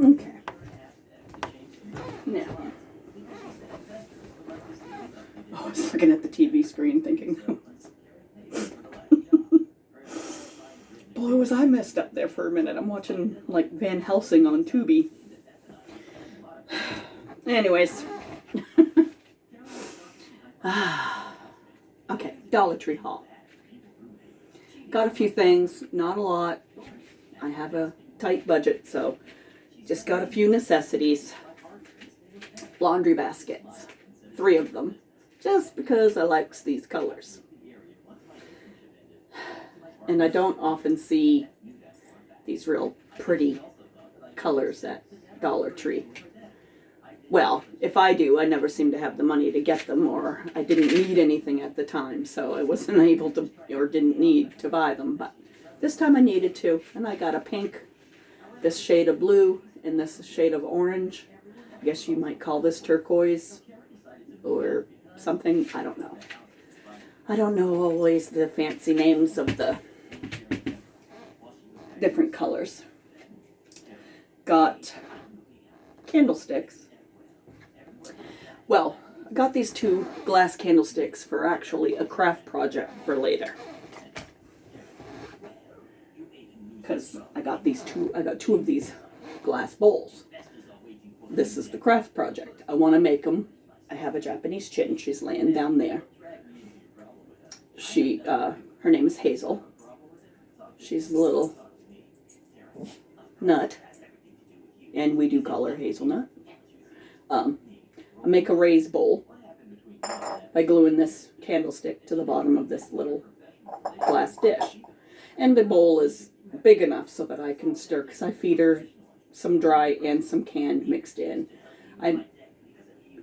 Okay. Now, I was looking at the TV screen thinking, boy, was I messed up there for a minute. I'm watching, like, Van Helsing on Tubi. Anyways. Okay, Dollar Tree haul. Got a few things, not a lot. I have a tight budget, so just got a few necessities. Laundry baskets. 3 of them. Just because I likes these colors. And I don't often see these real pretty colors at Dollar Tree. Well, if I do, I never seem to have the money to get them, or I didn't need anything at the time, so I wasn't able to, or didn't need to buy them. But this time I needed to, and I got a pink, this shade of blue, and this shade of orange. I guess you might call this turquoise, or something, I don't know. I don't know always the fancy names of the different colors. Got candlesticks. Well, I got these 2 glass candlesticks for actually a craft project for later. Because I got 2 of these glass bowls. This is the craft project. I want to make them. I have a Japanese chin. She's laying down there. Her name is Hazel. She's a little nut. And we do call her Hazelnut. I make a raised bowl by gluing this candlestick to the bottom of this little glass dish. And the bowl is big enough so that I can stir, because I feed her some dry and some canned mixed in. I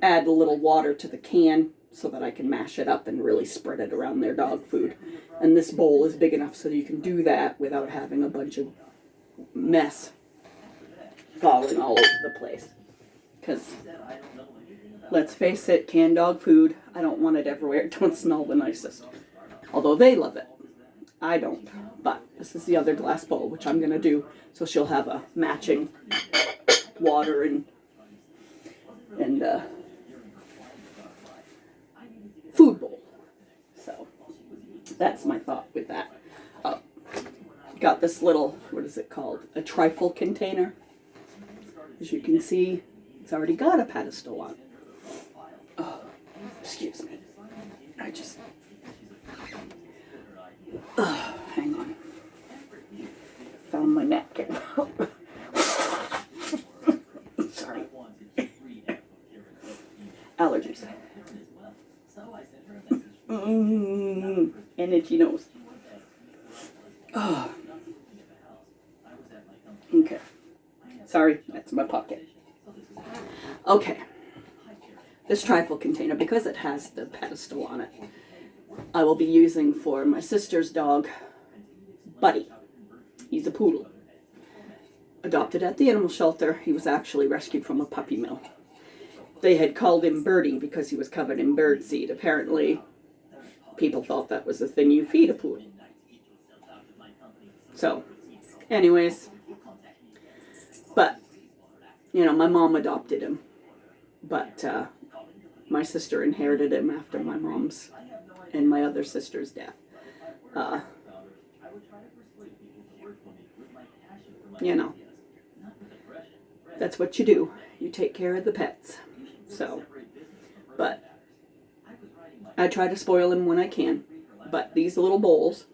add a little water to the can so that I can mash it up and really spread it around their dog food. And this bowl is big enough so you can do that without having a bunch of mess falling all over the place. Because, let's face it, canned dog food, I don't want it everywhere. It don't smell the nicest. Although they love it. I don't. But this is the other glass bowl, which I'm going to do. So she'll have a matching water and food bowl. So that's my thought with that. Got this little, what is it called? A trifle container. As you can see, it's already got a pedestal on it. Oh, excuse me. I just... hang on. Found my napkin. Sorry. Allergies. And itchy nose. Oh. Okay. Sorry, that's my pocket. Okay. This trifle container, because it has the pedestal on it, I will be using for my sister's dog, Buddy. He's a poodle. Adopted at the animal shelter. He was actually rescued from a puppy mill. They had called him Birdie because he was covered in birdseed. Apparently, people thought that was the thing you feed a poodle. So, anyways, but, you know, my mom adopted him, but my sister inherited him after my mom's and my other sister's death. You know, that's what you do. You take care of the pets. So, but I try to spoil him when I can. But these little bowls,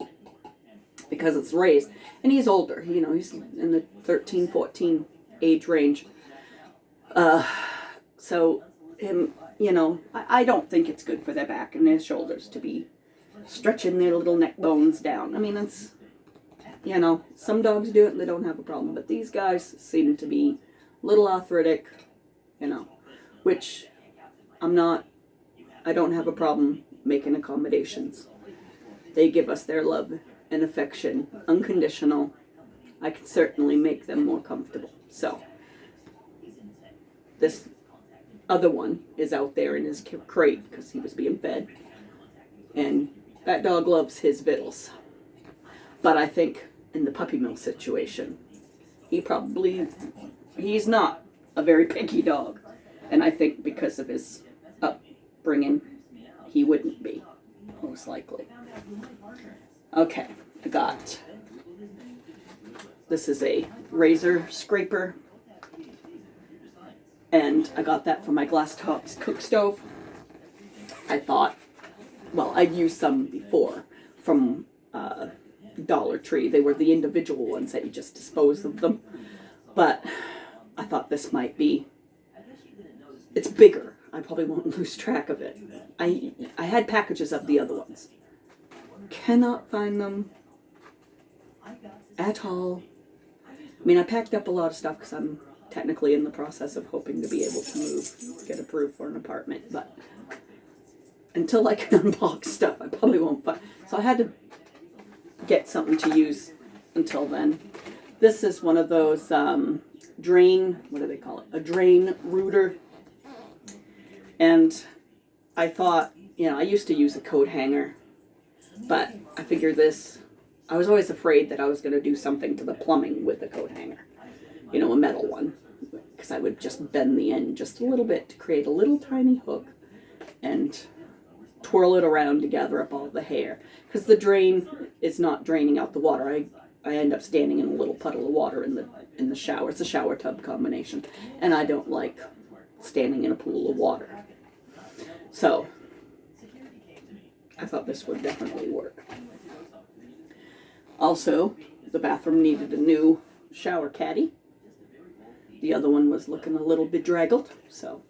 because it's raised, and he's older, you know, he's in the 13, 14 age range. So him, you know, I don't think it's good for their back and their shoulders to be stretching their little neck bones down. I mean, it's, you know, some dogs do it and they don't have a problem, but these guys seem to be a little arthritic, you know, which I don't have a problem making accommodations. They give us their love and affection, unconditional. I can certainly make them more comfortable. So, this other one is out there in his crate because he was being fed. And that dog loves his victuals. But I think in the puppy mill situation, he probably he's not a very picky dog. And I think because of his upbringing, he wouldn't be, most likely. Okay, I got, this is a razor scraper. And I got that from my glass top cook stove. I thought, well, I'd used some before from Dollar Tree. They were the individual ones that you just dispose of them. But I thought this might be, it's bigger. I probably won't lose track of it. I had packages of the other ones. Cannot find them at all. I mean, I packed up a lot of stuff because I'm technically in the process of hoping to be able to move, get approved for an apartment. But until I can unbox stuff, I probably won't find. So I had to get something to use until then. This is one of those drain, what do they call it? A drain rooter. And I thought, you know, I used to use a coat hanger, but I figured this, I was always afraid that I was going to do something to the plumbing with the coat hanger. You know, a metal one. Because I would just bend the end just a little bit to create a little tiny hook and twirl it around to gather up all the hair. Because the drain is not draining out the water. I end up standing in a little puddle of water in the shower. It's a shower tub combination. And I don't like standing in a pool of water. So, I thought this would definitely work. Also, the bathroom needed a new shower caddy. The other one was looking a little bedraggled, so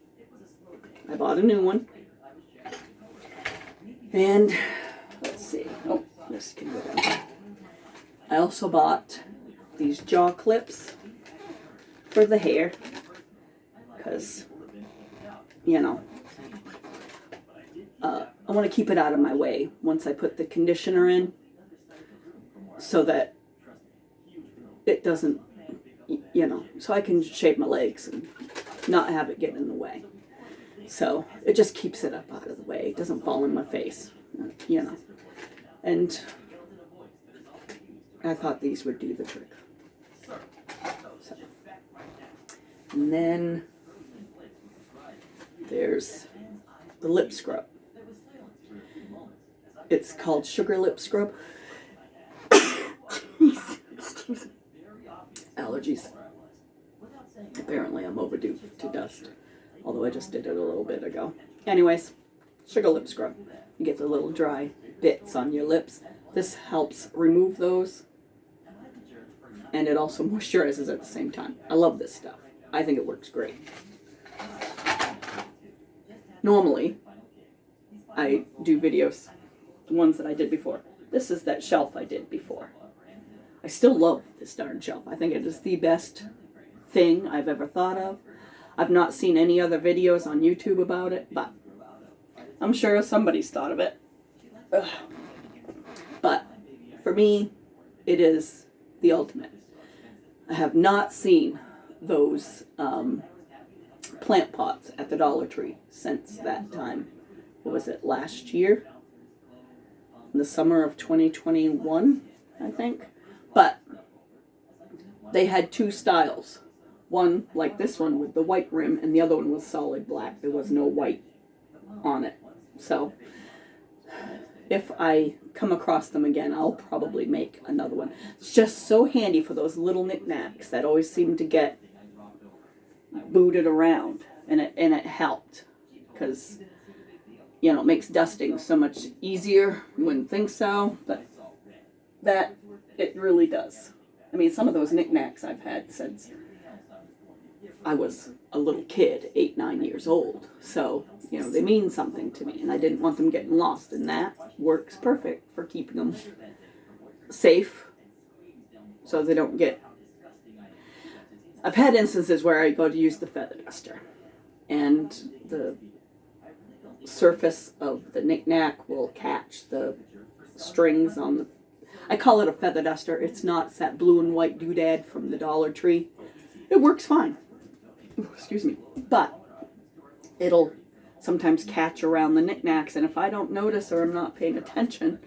I bought a new one. And, let's see. Oh, this can go down. I also bought these jaw clips for the hair. Because, you know, I want to keep it out of my way once I put the conditioner in. So that it doesn't, you know, so I can shave my legs and not have it get in the way. So it just keeps it up out of the way. It doesn't fall in my face, you know. And I thought these would do the trick. So. And then there's the lip scrub. It's called Sugar Lip Scrub. Allergies. Apparently I'm overdue to dust. Although I just did it a little bit ago. Anyways, Sugar Lip Scrub. You get the little dry bits on your lips. This helps remove those. And it also moisturizes at the same time. I love this stuff. I think it works great. Normally, I do videos, the ones that I did before. This is that shelf I did before. I still love this darn shelf. I think it is the best thing I've ever thought of. I've not seen any other videos on YouTube about it, but I'm sure somebody's thought of it. Ugh. But for me, it is the ultimate. I have not seen those plant pots at the Dollar Tree since that time. What was it, last year? In the summer of 2021, I think. But they had two styles. One, like this one, with the white rim, and the other one was solid black. There was no white on it. So, if I come across them again, I'll probably make another one. It's just so handy for those little knickknacks that always seem to get booted around. And it helped. Because, you know, it makes dusting so much easier. You wouldn't think so, but that, it really does. I mean, some of those knickknacks I've had since I was a little kid, 8, 9 years old. So, you know, they mean something to me, and I didn't want them getting lost, and that works perfect for keeping them safe so they don't get... I've had instances where I go to use the feather duster, and the surface of the knickknack will catch the strings on the... I call it a feather duster. It's not that blue and white doodad from the Dollar Tree. It works fine. Excuse me. But it'll sometimes catch around the knickknacks, and if I don't notice or I'm not paying attention,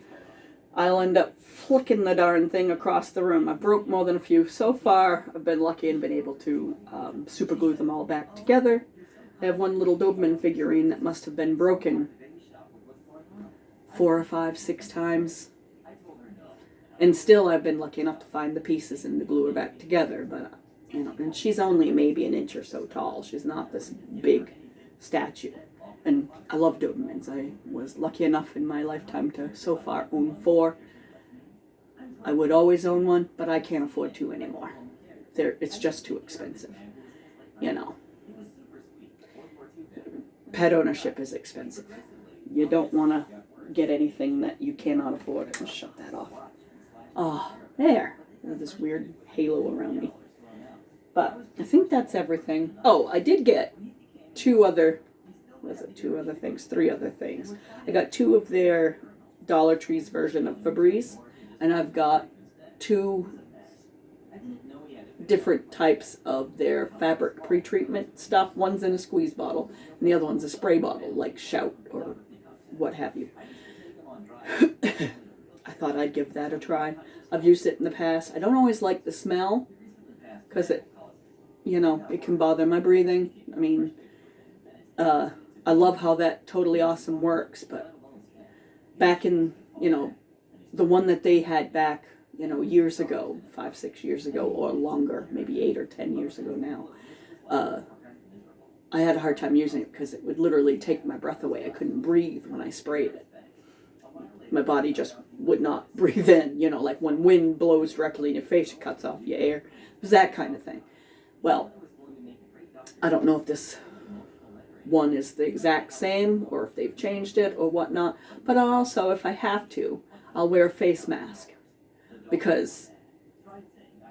I'll end up flicking the darn thing across the room. I broke more than a few. So far, I've been lucky and been able to super glue them all back together. I have one little Doberman figurine that must have been broken 4 or 5, 6 times. And still I've been lucky enough to find the pieces and to glue her back together. But, you know, and she's only maybe an inch or so tall. She's not this big statue. And I love Dobermans. I was lucky enough in my lifetime to so far own 4. I would always own one, but I can't afford 2 anymore. It's just too expensive. You know. Pet ownership is expensive. You don't want to get anything that you cannot afford. Let's shut that off. Oh, there. There's this weird halo around me. But I think that's everything. Oh, I did get 3 other things. I got 2 of their Dollar Tree's version of Febreze, and I've got 2 different types of their fabric pre-treatment stuff. One's in a squeeze bottle, and the other one's a spray bottle, like Shout or what have you. I thought I'd give that a try. I've used it in the past. I don't always like the smell, because it can bother my breathing. I mean, I love how that Totally Awesome works, but back in, the one that they had back, years ago, 5, 6 years ago, or longer, maybe 8 or 10 years ago now, I had a hard time using it because it would literally take my breath away. I couldn't breathe when I sprayed it. My body just would not breathe in, like when wind blows directly in your face, it cuts off your air. It was that kind of thing. Well, I don't know if this one is the exact same or if they've changed it or whatnot, but also, if I have to, I'll wear a face mask because,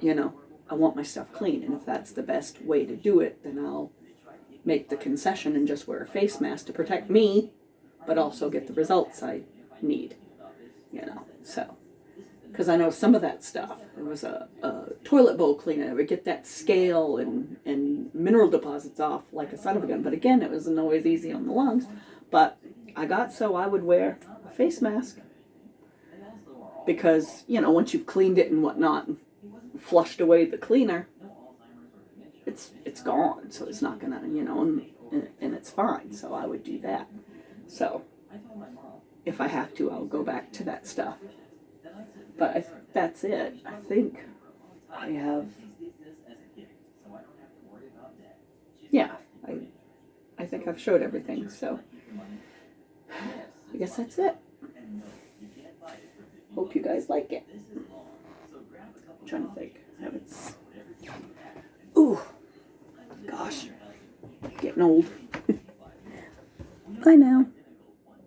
I want my stuff clean, and if that's the best way to do it, then I'll make the concession and just wear a face mask to protect me, but also get the results I need, so. Because I know some of that stuff, there was a toilet bowl cleaner that would get that scale and mineral deposits off like a son of a gun. But again, it wasn't always easy on the lungs. But I would wear a face mask. Because, once you've cleaned it and whatnot and flushed away the cleaner, it's gone. So it's not going to, and it's fine. So I would do that. So if I have to, I'll go back to that stuff. But that's it. I think I have, I think I've showed everything, so I guess that's it. Hope you guys like it. I'm trying to think. Ooh, gosh, getting old. I know.